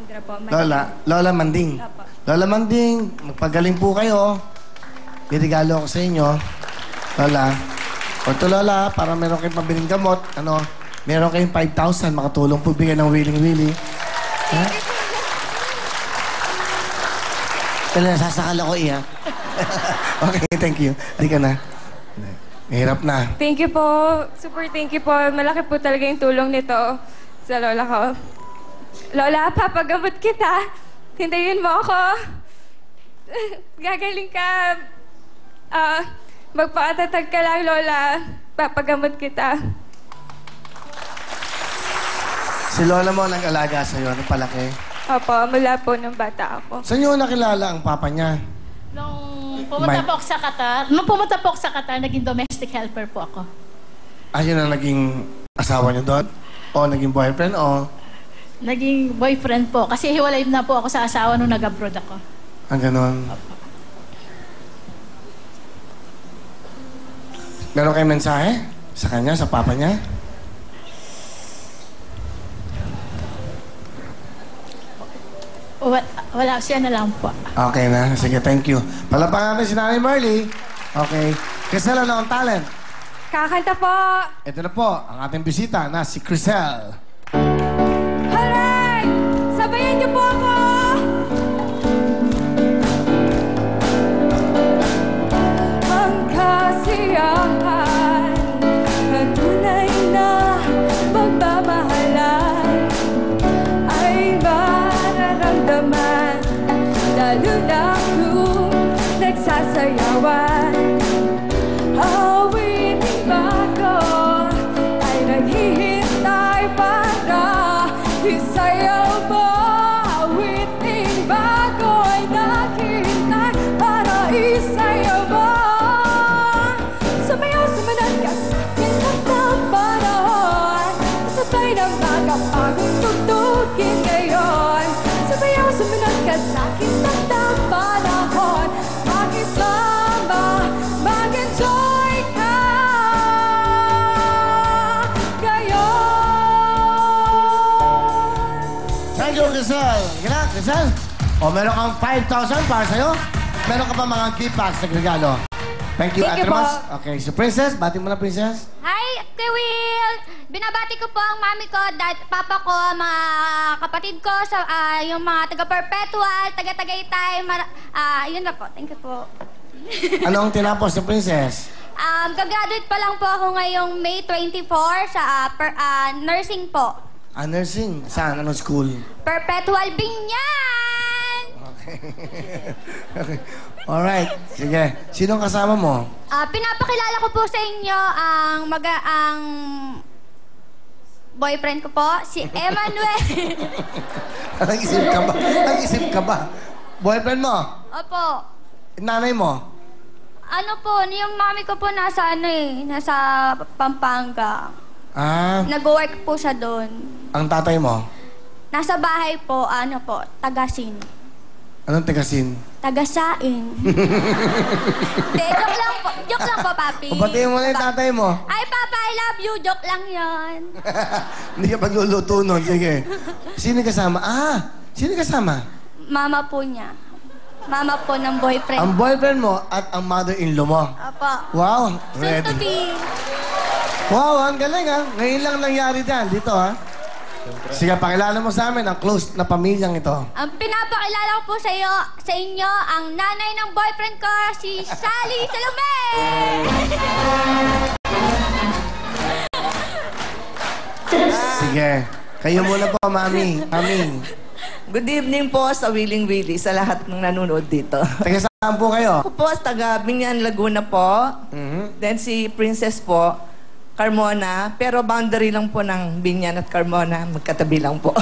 Sandra po. Lola Manding. Opo. Lola Manding, magpagaling po kayo. Birigalo ako sa inyo. Lola. O ito, Lola, para meron kayong pabiling gamot, meron kayong 5,000, makatulong po bigyan ng Willing. Ha? Kaya nasasakal ako, iya. Okay, thank you. Hindi ka na. Mahirap na. Thank you po. Super thank you po. Malaki po talaga yung tulong nito sa lola ko. Lola, papagamot kita. Hintayin mo ako. Gagaling ka. Magpakatatag ka lang, Lola. Papagamot kita. Si Lola mo nag-alaga sa'yo, palaki? Opo, mula po nung bata ako. Saan niyo nakilala ang papa niya? Nung pumunta po ako sa Qatar, naging domestic helper po ako. Yun ang naging asawa niyo doon? O naging boyfriend o? Naging boyfriend po. Kasi hiwalay na po ako sa asawa nung nag-abroad ako. Ganon. Meron kayong mensahe sa kanya, sa papa niya? Wala, siya na lang po. Okay na. Sige, thank you. Palapakan natin si Nanay Marley. Okay. Crisel, ano ang talent? Kakanta po. Ito na po, ang ating bisita na si Crisel. Alright! Sabayan niyo po ako! Ang kasiyahan na tunay na pagmamahalan ay mararamdaman lalo na kung nagsasayawan. Awiting bago ay naghihintay para isayaw mo. Awiting bago ay naghihintay para isayaw mo. Sumayaw, sumunod ka sa akin ng panahon. Kasabay ng magapagong tugtugin ngayon. Sumayaw, sumunod ka sa akin ng panahon. Makisama, mag-enjoy ka ngayon. Thank you, Crisel. Sige na, Crisel. O, meron kang 5,000 para sa'yo. Meron ka pa mga gift packs na regalo. Thank you, Thank you Atremas. po. Okay, so Princess, bati mo na, Princess. Hi, Kuya Will! Binabati ko po ang mami ko, papa ko, mga kapatid ko, yung mga taga-perpetual, taga-tagaytay, yun na po. Thank you po. Anong tinapos si Princess? Gagraduate pa lang po ako ngayong May 24 sa nursing po. Nursing. Saan? Anong school? Perpetual Binyan! Okay. Okay. Alright. Sige. Sinong kasama mo? Pinapakilala ko po sa inyo ang boyfriend ko po, si Emmanuel. Nag-isip ka ba? Nag-isip ka ba? Boyfriend mo? Opo. Nanay mo? Ano po, yung mami ko po nasa nasa Pampanga. Nag-work po siya doon. Ang tatay mo? Nasa bahay po, tagasin. Anong tagasin? Tagasain. Hindi, joke lang po, papi. Pabatiin mo na yung tatay mo. Ay, papa, I love you. Joke lang yon. Hindi ka pagluluto nun. Sige. Sino kasama? Sino kasama? Mama po niya. Mama po ng boyfriend. Ang boyfriend mo at ang mother-in-law mo. Apa. Wow. Soon to be. Wow, ang galing Ngayon lang nangyari dyan. Dito Sige, pakilala mo sa amin ang close na pamilyang ito. Ang pinapakilala ko po sa inyo, ang nanay ng boyfriend ko, si Sally Salome! Sige. Kayo muna po, Mami. Good evening po sa Willing Willie, sa lahat ng nanonood dito. Taga saan po kayo? Ako po, taga Binyan, Laguna po. Then si Princess po, Carmona. Pero boundary lang po ng Binyan at Carmona. Magkatabi lang po.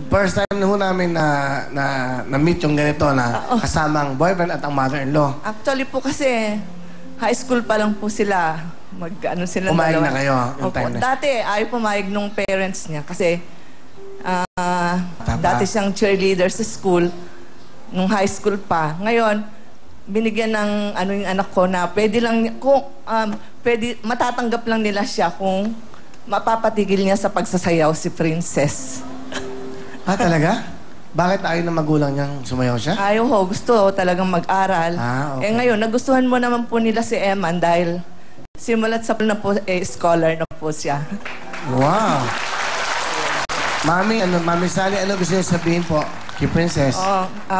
First time na ho namin na-meet yung ganito na kasama ang boyfriend at ang mother-in-law. Actually po kasi, high school pa lang po sila. Sila Pumayag dalawa. na kayo yung time na. Dati, ayaw pumayag nung parents niya. Kasi, dati siyang cheerleader sa school. Nung high school pa. Ngayon, binigyan ng yung anak ko na pwede lang, matatanggap lang nila siya kung mapapatigil niya sa pagsasayaw si Princess. Talaga? Bakit ayaw ng magulang niyang sumayaw siya? Ayaw ho, gusto talagang mag-aral. Okay. Eh ngayon, nagustuhan mo naman po nila si Eman dahil simulat sa na po, scholar na po siya. Wow. Mami Sally, ano gusto niyo sabihin po kay Princess?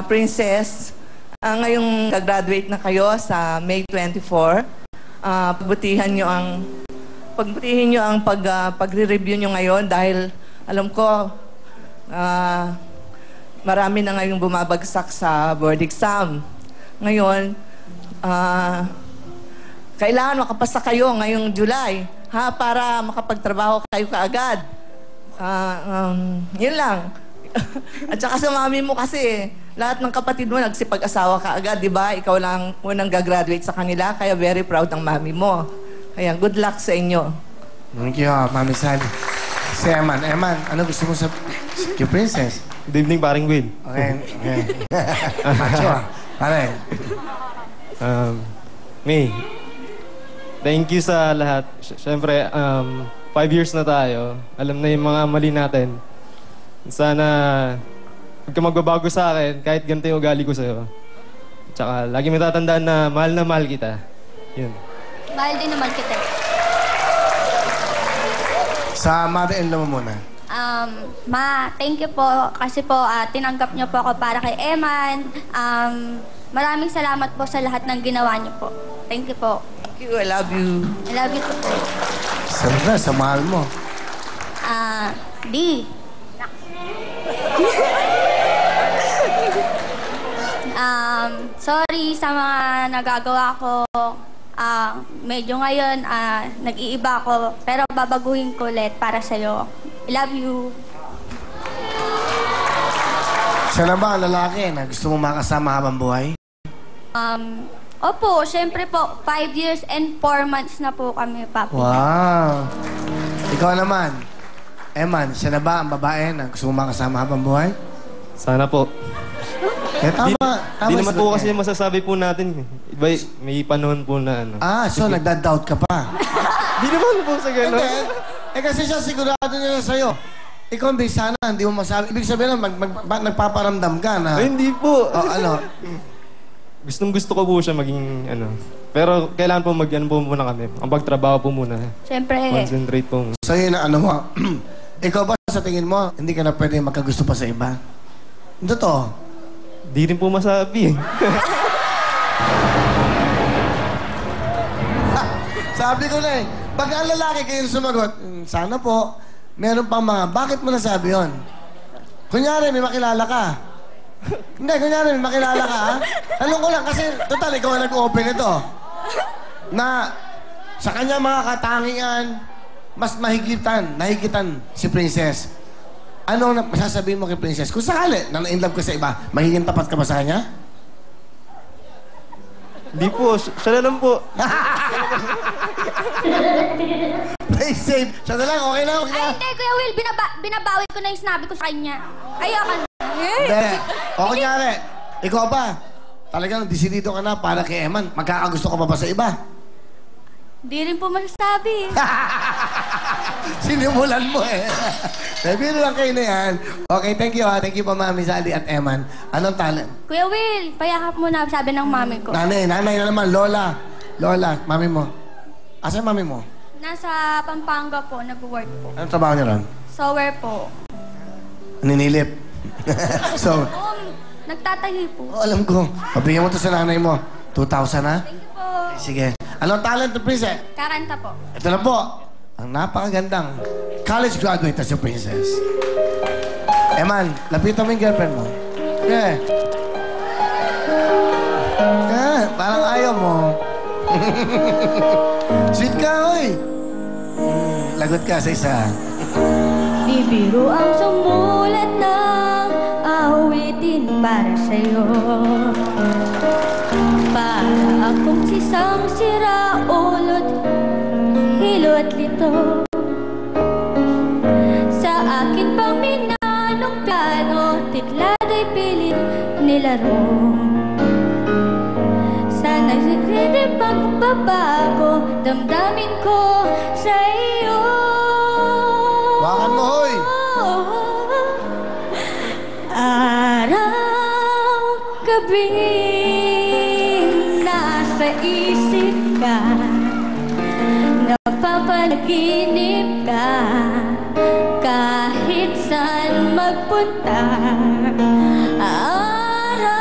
Princess, ngayong gagraduate na kayo sa May 24, pagbutihin nyo ang pagre-review nyo ngayon dahil alam ko, marami na ngayong bumabagsak sa board exam. Ngayon, kailangan makapasa kayo ngayong July, para makapagtrabaho kayo kaagad. Yun lang. At saka sa mami mo kasi, lahat ng kapatid mo nagsipag-asawa ka agad, di ba? Ikaw lang unang gagraduate sa kanila, kaya very proud ang mami mo. Kaya good luck sa inyo. Thank you, Mami Sally. Si Eman. Eman, ano gusto mo sa kay Princess? Good evening, paring Will. Okay. Macho, pare. May, thank you sa lahat. Siyempre, 5 years na tayo. Alam na yung mga mali natin. Sana, huwag ka magbabago sa akin kahit ganito yung ugali ko sa'yo. Tsaka, lagi mo tatandaan na mahal kita. Yun. Mahal din naman kita. Sa mother-in-law mo muna. Ma, thank you po kasi po tinanggap niyo po ako para kay Eman. Maraming salamat po sa lahat ng ginawa niyo po. Thank you po. Thank you, I love you. I love you po. Sandra, sa mahal mo. D. Sorry sa mga nagagawa ko. Medyo ngayon, nag-iiba ako. Pero babaguhin ko ulit para sa'yo. I love you. Siya na ba ang lalaki na gusto mo makasama habang buhay? Opo, syempre po, 5 years and 4 months na po kami, Papi. Wow. Ikaw naman. Eman, siya na ba ang babae na gusto mo makasama habang buhay? Sana po. Tama. Di naman po kasi masasabi po natin. Iba, may panahon po na ano. So nagda-doubt ka pa? Di naman po sa gano'n. Kasi siya sigurado niya sa'yo. Ikaw, sana, hindi mo masabi. Ibig sabihin na nagpaparamdam ka na... Ay, hindi po. Ano? Gusto ko po siya maging ano. Pero kailangan po mag-ano po muna kami. Ang pagtrabaho po muna. Syempre. Concentrate po. So yun ang ano mo. Ikaw ba sa tingin mo, hindi ka na pwede magkagusto pa sa iba? Totoo. Di rin po masabi. Sabi ko na pag ang lalaki kayo sumagot, sana po, meron pang mga, bakit mo nasabi yun? Kunyari, may makilala ka. Hindi, kunyari, may makilala ka, ha? Tanong ko lang, kasi, total, ikaw ang nag-open ito. Na, sa kanya mga katangian, mas nahigitan si Princess. Ano na masasabihin mo kay Princess? Kung sakali, na na-inlove ka sa iba, magiging tapat ka ba sa kanya? Hindi po. Siya na lang po. Play safe. Siya na lang, okay na, okay na. Ay, hindi, Kuya Will. Binabawi ko na yung sinabi ko sa kanya. Ayoko na. Hindi. O kunyari, ikaw ba? Talagang desidido ka na para kay Eman. Magkakagusto ka pa ba sa iba? Di rin po masasabi. Sinimulan mo eh. Biro lang kayo na yan. Okay, thank you ha. Thank you pa Mami Sally at Eman. Anong talent? Kuya Will, payakap mo na, sabi ng mami ko. Nanay na naman. Lola, mami mo. Asa yung mami mo? Nasa Pampanga po, nag-work po. Anong trabaho niya ron? Sower po. Ninilip. So, Nagtatahi po. alam ko. Pabigyan mo to sa nanay mo. 2,000 ha? Thank you po. Sige. Anong talent to Princess? Karanta po. Ito na po. Ang napakagandang college graduate na si Princess. Eman, lapitan mo yung girlfriend mo. Yeah. Parang ayaw mo. Sweet ka, oy. Lagot ka sa isa. Di biro ang sumulat ng awitin para sa'yo. Para akong sisang sira ulot, hilot lito. Sa akin pang minanong piano, tiklado'y pilit nilaro. Sana'y sikrede pagbabago, damdamin ko sa iyo. Wakan mo, hoy! gabing nasa isip ka, napapanaginip ka, kahit saan magpunta. Araw-gabi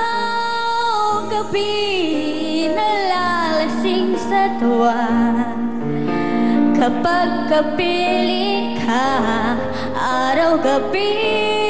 nalalasing sa tuwa, kapag kapiling ka, araw-gabi